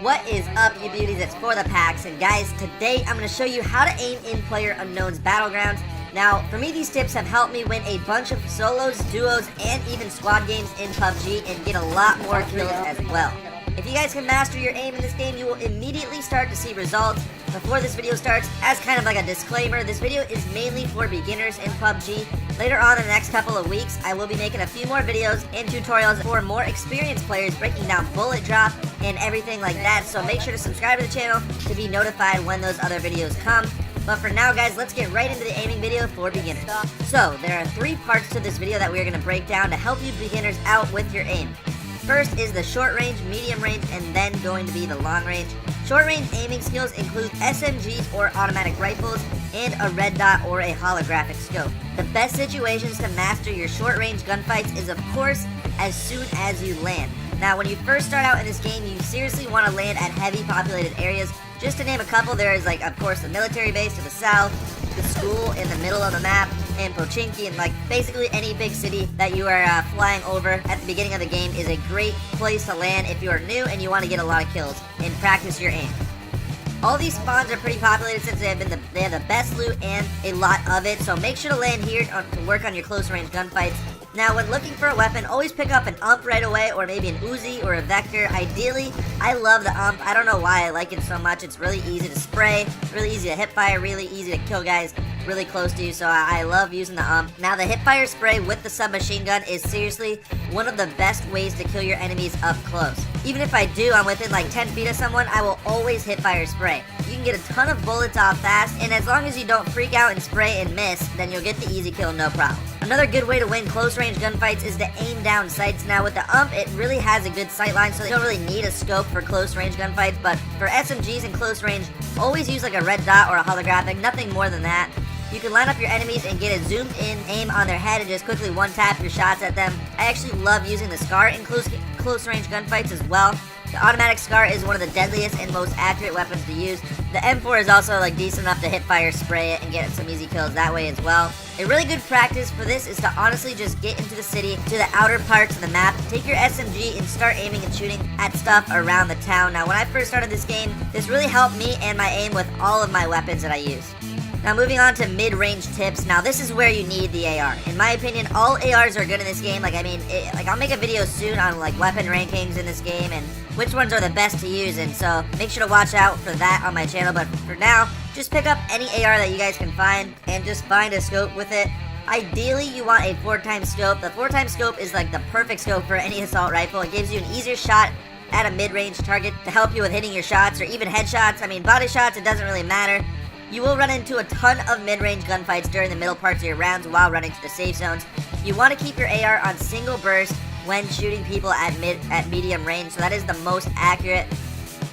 What is up, you beauties? It's For The Packs, and guys, today I'm going to show you how to aim in PlayerUnknown's Battlegrounds. Now, for me, these tips have helped me win a bunch of solos, duos, and even squad games in PUBG and get a lot more kills as well. If you guys can master your aim in this game, you will immediately start to see results. Before this video starts, as kind of like a disclaimer, this video is mainly for beginners in PUBG. Later on in the next couple of weeks, I will be making a few more videos and tutorials for more experienced players, breaking down bullet drop and everything like that. So make sure to subscribe to the channel to be notified when those other videos come. But for now, guys, let's get right into the aiming video for beginners. So, there are 3 parts to this video that we're going to break down to help you beginners out with your aim. First is the short range, medium range, and then going to be the long range. Short range aiming skills include SMGs or automatic rifles and a red dot or a holographic scope. The best situations to master your short range gunfights is, of course, as soon as you land. Now, when you first start out in this game, you seriously want to land at heavy populated areas. Just to name a couple, there is, of course, the military base to the south, the school in the middle of the map, and Pochinki, and basically any big city that you are flying over at the beginning of the game is a great place to land if you are new and you want to get a lot of kills and practice your aim. All these spawns are pretty populated since they have the best loot and a lot of it, so make sure to land here to work on your close range gunfights. Now, when looking for a weapon, always pick up an ump right away, or maybe an Uzi or a Vector. Ideally, I love the ump. I don't know why I like it so much. It's really easy to spray, really easy to hip fire, really easy to kill guys really close to you, so I love using the ump. Now, the hip fire spray with the submachine gun is seriously one of the best ways to kill your enemies up close. Even if I'm within 10 feet of someone, I will always hip fire spray. You can get a ton of bullets off fast, and as long as you don't freak out and spray and miss, then you'll get the easy kill no problem. Another good way to win close range gunfights is to aim down sights. Now, with the ump, it really has a good sight line, so you don't really need a scope for close range gunfights, but for SMGs in close range, always use a red dot or a holographic, nothing more than that. You can line up your enemies and get a zoomed in aim on their head and just quickly one-tap your shots at them. I actually love using the SCAR in close range gunfights as well. The automatic SCAR is one of the deadliest and most accurate weapons to use. The M4 is also decent enough to hip fire spray it and get some easy kills that way as well. A really good practice for this is to honestly just get into the city, to the outer parts of the map, take your SMG and start aiming and shooting at stuff around the town. Now, when I first started this game, this really helped me and my aim with all of my weapons that I use. Now, moving on to mid-range tips. Now, this is where you need the AR. In my opinion, all ARs are good in this game. I'll make a video soon on weapon rankings in this game and which ones are the best to use, and so make sure to watch out for that on my channel. But for now, just pick up any AR that you guys can find and just find a scope with it. Ideally, you want a 4x scope. The 4x scope is the perfect scope for any assault rifle. It gives you an easier shot at a mid-range target to help you with hitting your shots or even headshots. Body shots, it doesn't really matter. You will run into a ton of mid-range gunfights during the middle parts of your rounds while running to the safe zones. You want to keep your AR on single burst when shooting people at medium range, so that is the most accurate.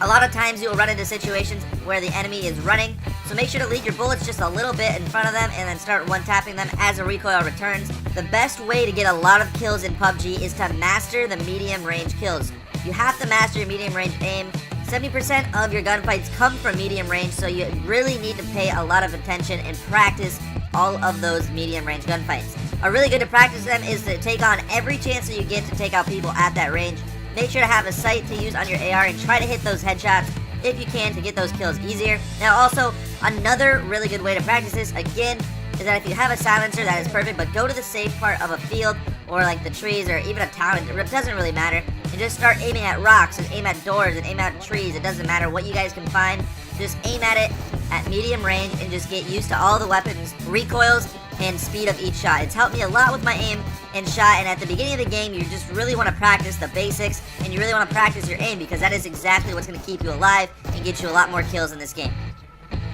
A lot of times you will run into situations where the enemy is running, so make sure to lead your bullets just a little bit in front of them and then start one-tapping them as a recoil returns. The best way to get a lot of kills in PUBG is to master the medium range kills. You have to master your medium range aim. 70% of your gunfights come from medium range, so you really need to pay a lot of attention and practice all of those medium range gunfights. A really good to practice them is to take on every chance that you get to take out people at that range. Make sure to have a sight to use on your AR and try to hit those headshots if you can to get those kills easier. Now, also, another really good way to practice this, again, is that if you have a silencer, that is perfect, but go to the safe part of a field or the trees or even a town, it doesn't really matter, and just start aiming at rocks and aim at doors and aim at trees. It doesn't matter what you guys can find. Just aim at it at medium range and just get used to all the weapons, recoils, and speed of each shot. It's helped me a lot with my aim and shot, and at the beginning of the game, you just really want to practice the basics, and you really want to practice your aim because that is exactly what's going to keep you alive and get you a lot more kills in this game.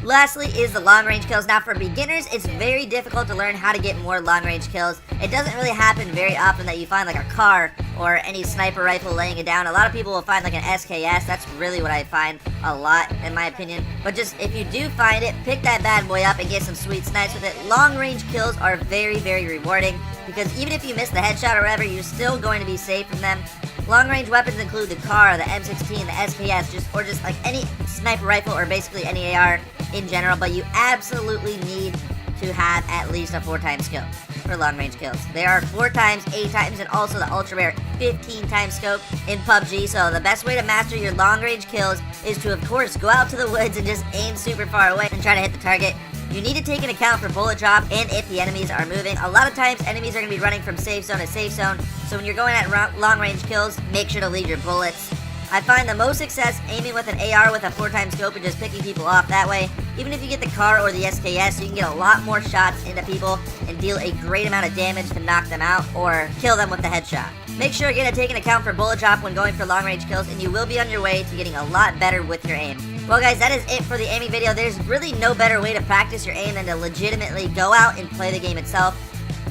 Lastly is the long-range kills. Now, for beginners, it's very difficult to learn how to get more long-range kills. It doesn't really happen very often that you find a car or any sniper rifle laying it down. A lot of people will find an SKS. That's really what I find a lot, in my opinion. But just, if you do find it, pick that bad boy up and get some sweet snipes with it. Long-range kills are very, very rewarding because even if you miss the headshot or whatever, you're still going to be safe from them. Long-range weapons include the car, the M16, the SKS, or just any sniper rifle or basically any AR in general, but you absolutely need to have at least a 4-time scope for long range kills. There are 4 times, 8 times, and also the ultra rare 15 times scope in PUBG. So the best way to master your long range kills is to, of course, go out to the woods and just aim super far away and try to hit the target. You need to take into account for bullet drop and if the enemies are moving. A lot of times enemies are going to be running from safe zone to safe zone, so when you're going at long range kills, make sure to leave your bullets. I find the most success aiming with an AR with a 4-time scope and just picking people off that way. Even if you get the car or the SKS, you can get a lot more shots into people and deal a great amount of damage to knock them out or kill them with the headshot. Make sure again to take into account for bullet drop when going for long range kills, and you will be on your way to getting a lot better with your aim. Well guys, that is it for the aiming video. There's really no better way to practice your aim than to legitimately go out and play the game itself.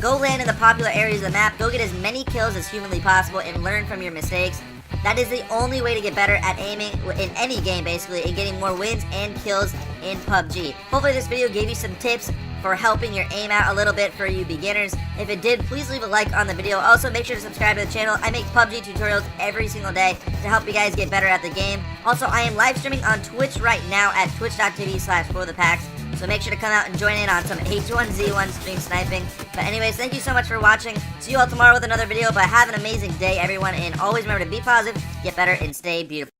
Go land in the popular areas of the map, go get as many kills as humanly possible, and learn from your mistakes. That is the only way to get better at aiming in any game, basically, and getting more wins and kills in PUBG. Hopefully this video gave you some tips for helping your aim out a little bit for you beginners. If it did, please leave a like on the video. Also, make sure to subscribe to the channel. I make PUBG tutorials every single day to help you guys get better at the game. Also, I am live streaming on Twitch right now at twitch.tv/forthepacks. So make sure to come out and join in on some H1Z1 stream sniping. But anyways, thank you so much for watching. See you all tomorrow with another video. But have an amazing day, everyone. And always remember to be positive, get better, and stay beautiful.